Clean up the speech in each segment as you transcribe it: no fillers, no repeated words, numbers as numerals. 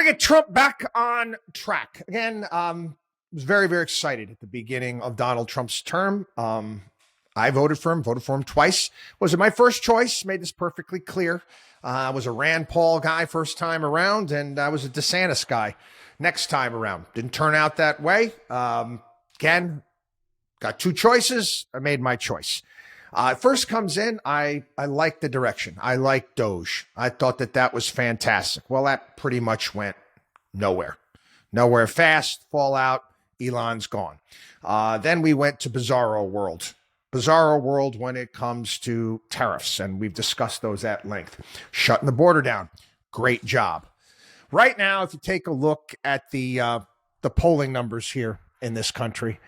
get Trump back on track. Again, was very, very excited at the beginning of Donald Trump's term. I voted for him twice. Was it my first choice? Made this perfectly clear. I was a Rand Paul guy first time around, and I was a DeSantis guy next time around. Didn't turn out that way. Again, got two choices. I made my choice. First comes in, I like the direction. I like Doge. I thought that was fantastic. Well, that pretty much went nowhere. Nowhere fast, fallout, Elon's gone. Then we went to Bizarro World. Bizarro world when it comes to tariffs, and we've discussed those at length. Shutting the border down, great job. Right now, if you take a look at the polling numbers here in this country,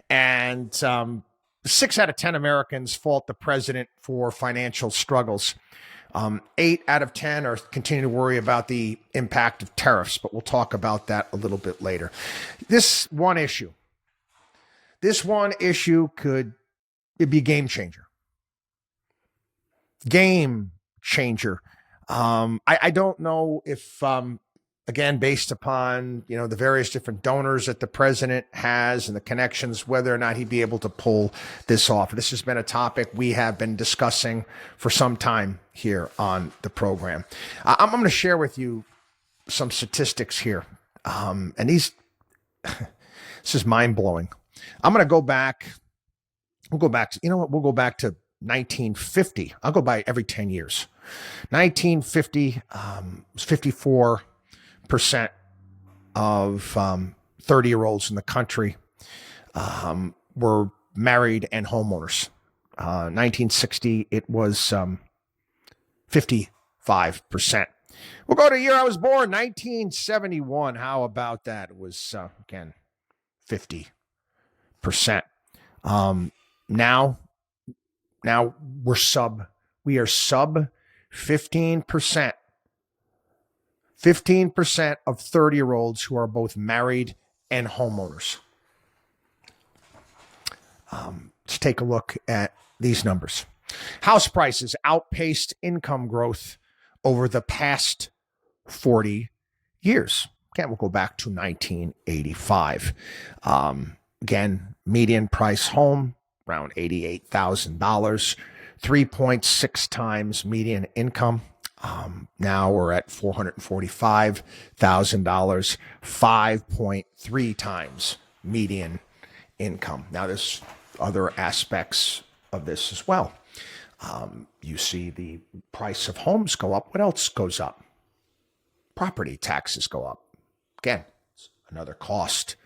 and 6 out of 10 Americans fault the president for financial struggles. 8 out of 10 are continuing to worry about the impact of tariffs, but we'll talk about that a little bit later. This one issue could be a game changer. Game changer. I don't know if, again, based upon, the various different donors that the president has and the connections, whether or not he'd be able to pull this off. This has been a topic we have been discussing for some time here on the program. I'm going to share with you some statistics here. And this is mind blowing. I'm going to go back. We'll go back to 1950. I'll go by every 10 years. 1950 was 54% of 30-year-olds in the country were married and homeowners. 1960, it was 55%. We'll go to the year I was born, 1971. How about that? It was, again, 50%. Now we are sub 15%. 15% of 30-year-olds who are both married and homeowners. Let's take a look at these numbers. House prices outpaced income growth over the past 40 years. Again, we'll go back to 1985. Again, median price home, around $88,000, 3.6 times median income. Now we're at $445,000, 5.3 times median income. Now there's other aspects of this as well. You see the price of homes go up. What else goes up? Property taxes go up. Again, it's another cost.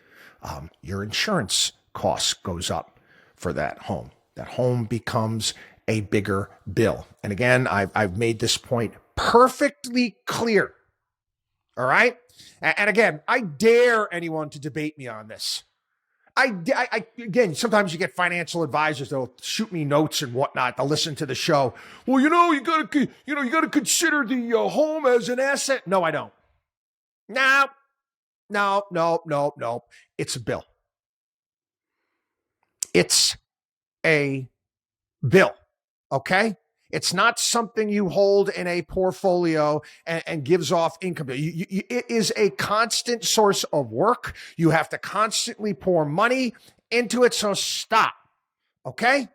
Your insurance cost goes up for that home. That home becomes a bigger bill. And again, I've made this point perfectly clear. All right? And again, I dare anyone to debate me on this. Again, sometimes you get financial advisors that'll shoot me notes and whatnot. They'll listen to the show. Well, you gotta consider the home as an asset. No, I don't. No. It's a bill. It's a bill. Okay? It's not something you hold in a portfolio and gives off income. It is a constant source of work. You have to constantly pour money into it. So stop. Okay?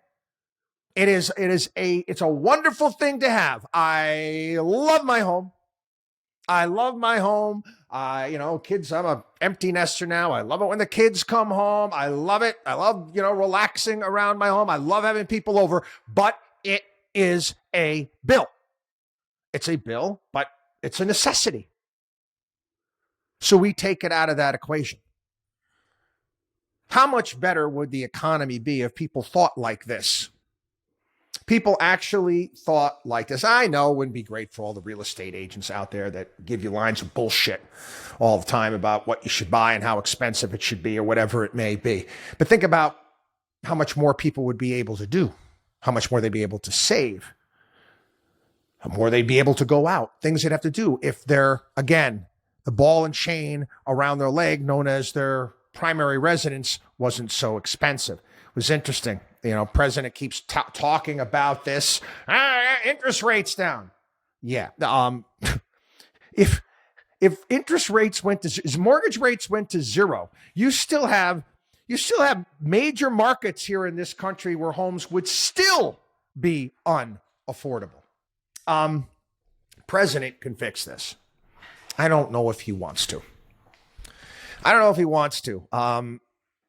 It's a wonderful thing to have. I love my home. Kids, I'm an empty nester now. I love it when the kids come home. I love it. I love, relaxing around my home. I love having people over, but it is a bill. It's a bill, but it's a necessity. So we take it out of that equation. How much better would the economy be if people thought like this? People actually thought like this. I know it wouldn't be great for all the real estate agents out there that give you lines of bullshit all the time about what you should buy and how expensive it should be or whatever it may be. But think about how much more people would be able to do, how much more they'd be able to save, how more they'd be able to go out, things they'd have to do if they're, again, the ball and chain around their leg, known as their primary residence, wasn't so expensive. It was interesting. President keeps talking about this. Interest rates down. Yeah. If if interest rates went to mortgage rates went to zero, you still have major markets here in this country where homes would still be unaffordable. President can fix this. I don't know if he wants to.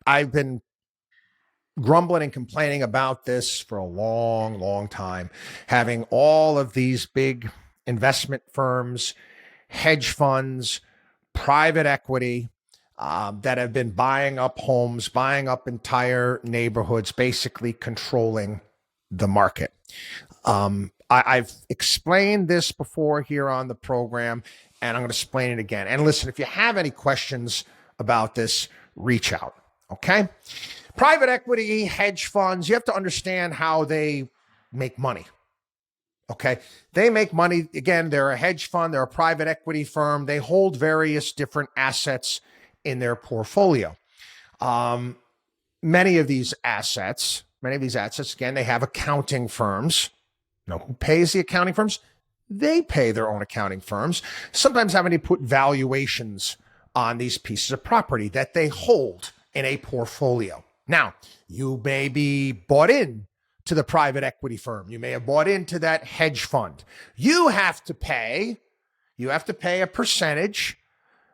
I've been grumbling and complaining about this for a long, long time, having all of these big investment firms, hedge funds, private equity that have been buying up homes, buying up entire neighborhoods, basically controlling the market. I've explained this before here on the program, and I'm going to explain it again. And listen, if you have any questions about this, reach out, okay? Private equity, hedge funds, you have to understand how they make money. Okay. They make money. Again, they're a hedge fund. They're a private equity firm. They hold various different assets in their portfolio. Many of these assets, again, they have accounting firms. You know, who pays the accounting firms? They pay their own accounting firms, sometimes having to put valuations on these pieces of property that they hold in a portfolio. Now, you may be bought in to the private equity firm. You may have bought into that hedge fund. You have to pay a percentage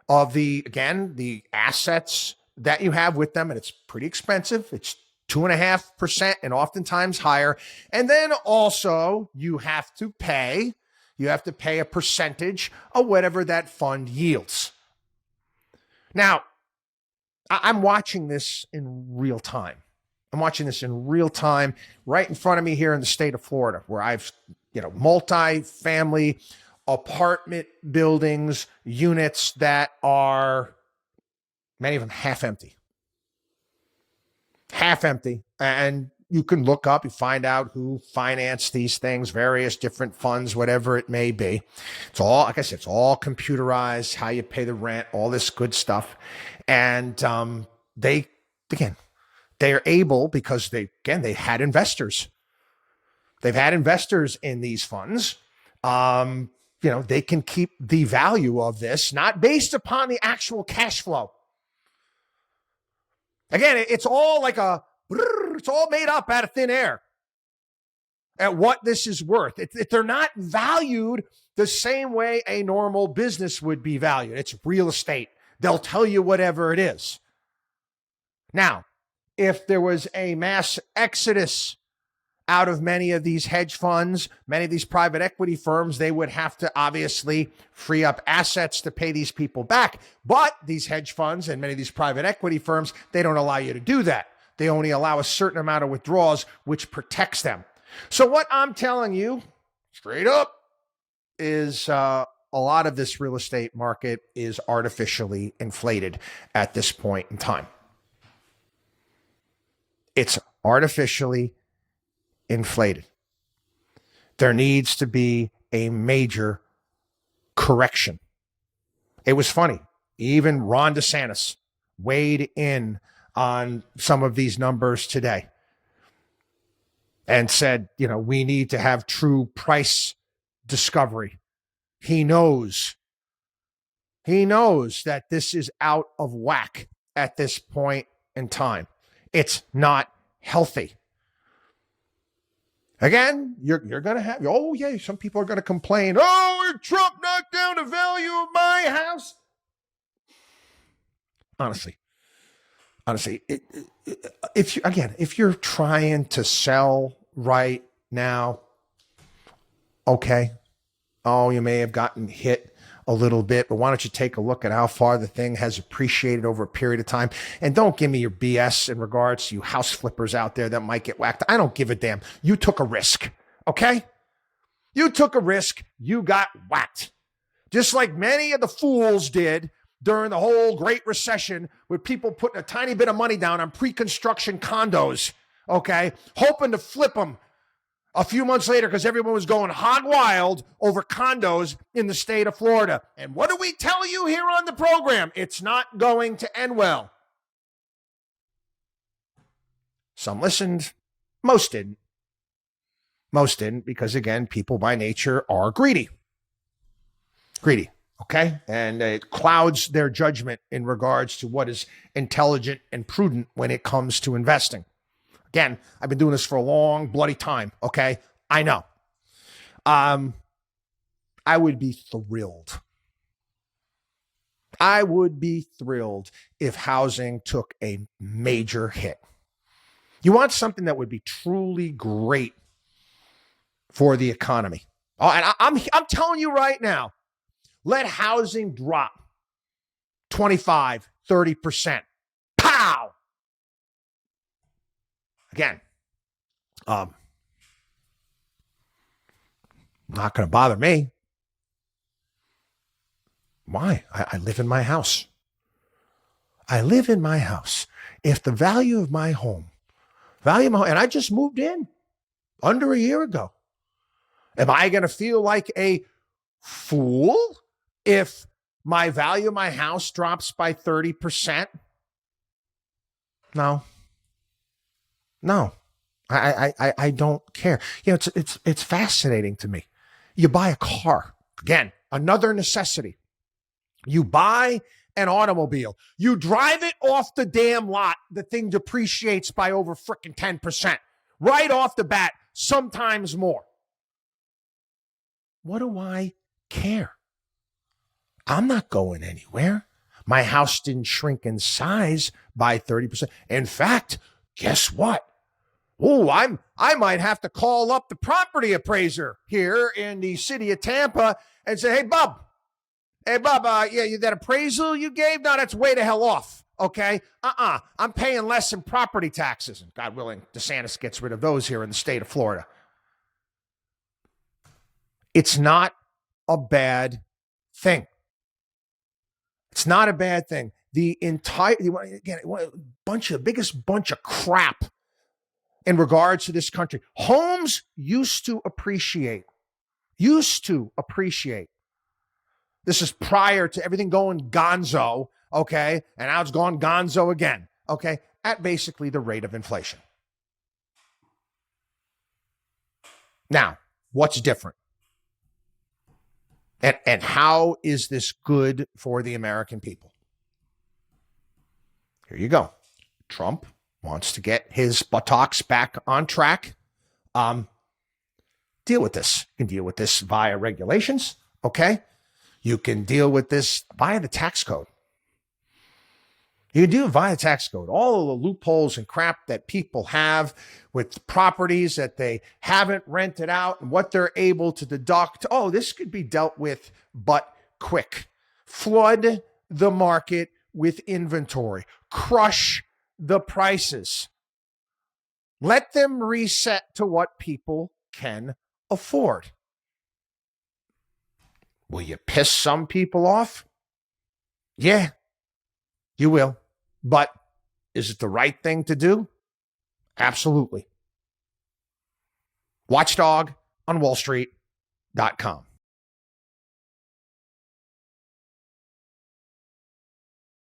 of the assets that you have with them. And it's pretty expensive. It's 2.5% and oftentimes higher. And then also you have to pay a percentage of whatever that fund yields. Now, I'm watching this in real time. Right in front of me here in the state of Florida, where I've, multi-family apartment buildings, units that are, many of them half empty. And you can look up, you find out who financed these things, various different funds, whatever it may be. It's all, like I said, it's all computerized, how you pay the rent, all this good stuff. And they are able, because they had investors. They've had investors in these funds. They can keep the value of this, not based upon the actual cash flow. Again, it's all it's all made up out of thin air at what this is worth. They're not valued the same way a normal business would be valued. It's real estate. They'll tell you whatever it is. Now, if there was a mass exodus out of many of these hedge funds, many of these private equity firms, they would have to obviously free up assets to pay these people back. But these hedge funds and many of these private equity firms, they don't allow you to do that. They only allow a certain amount of withdrawals, which protects them. So what I'm telling you straight up is a lot of this real estate market is artificially inflated at this point in time. It's artificially inflated. There needs to be a major correction. It was funny. Even Ron DeSantis weighed in on some of these numbers today and said, we need to have true price discovery. He knows that this is out of whack at this point in time. It's not healthy. Again, you're going to have, some people are going to complain, Trump knocked down the value of my house. Honestly, if you're trying to sell right now, okay, you may have gotten hit a little bit, but why don't you take a look at how far the thing has appreciated over a period of time? And don't give me your BS in regards to you house flippers out there that might get whacked. I don't give a damn. You took a risk, okay? You took a risk. You got whacked. Just like many of the fools did during the whole Great Recession, with people putting a tiny bit of money down on pre-construction condos, okay, hoping to flip them a few months later because everyone was going hog wild over condos in the state of Florida. And what do we tell you here on the program? It's not going to end well. Some listened. Most didn't. Most didn't because, again, people by nature are greedy. Okay. And it clouds their judgment in regards to what is intelligent and prudent when it comes to investing. Again, I've been doing this for a long, bloody time. Okay. I know. I would be thrilled. I would be thrilled if housing took a major hit. You want something that would be truly great for the economy. Oh, and I'm telling you right now, let housing drop 25, 30%. Pow! Again, not going to bother me. Why? I live in my house. I live in my house. If the value of my home, and I just moved in under a year ago, am I going to feel like a fool if my value of my house drops by 30%? No. I don't care. You know, it's fascinating to me. You buy a car. Again, another necessity. You buy an automobile. You drive it off the damn lot. The thing depreciates by over freaking 10%. Right off the bat, sometimes more. What do I care? I'm not going anywhere. My house didn't shrink in size by 30%. In fact, guess what? Oh, I might have to call up the property appraiser here in the city of Tampa and say, hey, Bob, that appraisal you gave, no, that's way the hell off. Okay. I'm paying less in property taxes. And God willing, DeSantis gets rid of those here in the state of Florida. It's not a bad thing. It's not a bad thing. The biggest bunch of crap in regards to this country. Homes used to appreciate. This is prior to everything going gonzo, okay? And now it's gone gonzo again, okay? At basically the rate of inflation. Now, what's different? And how is this good for the American people? Here you go. Trump wants to get his buttocks back on track. Deal with this. You can deal with this via regulations, okay? You can deal with this via the tax code. You can do it via tax code. All of the loopholes and crap that people have with properties that they haven't rented out and what they're able to deduct. Oh, this could be dealt with, but quick. Flood the market with inventory. Crush the prices. Let them reset to what people can afford. Will you piss some people off? Yeah, you will. But is it the right thing to do? Absolutely. Watchdog on wallstreet.com.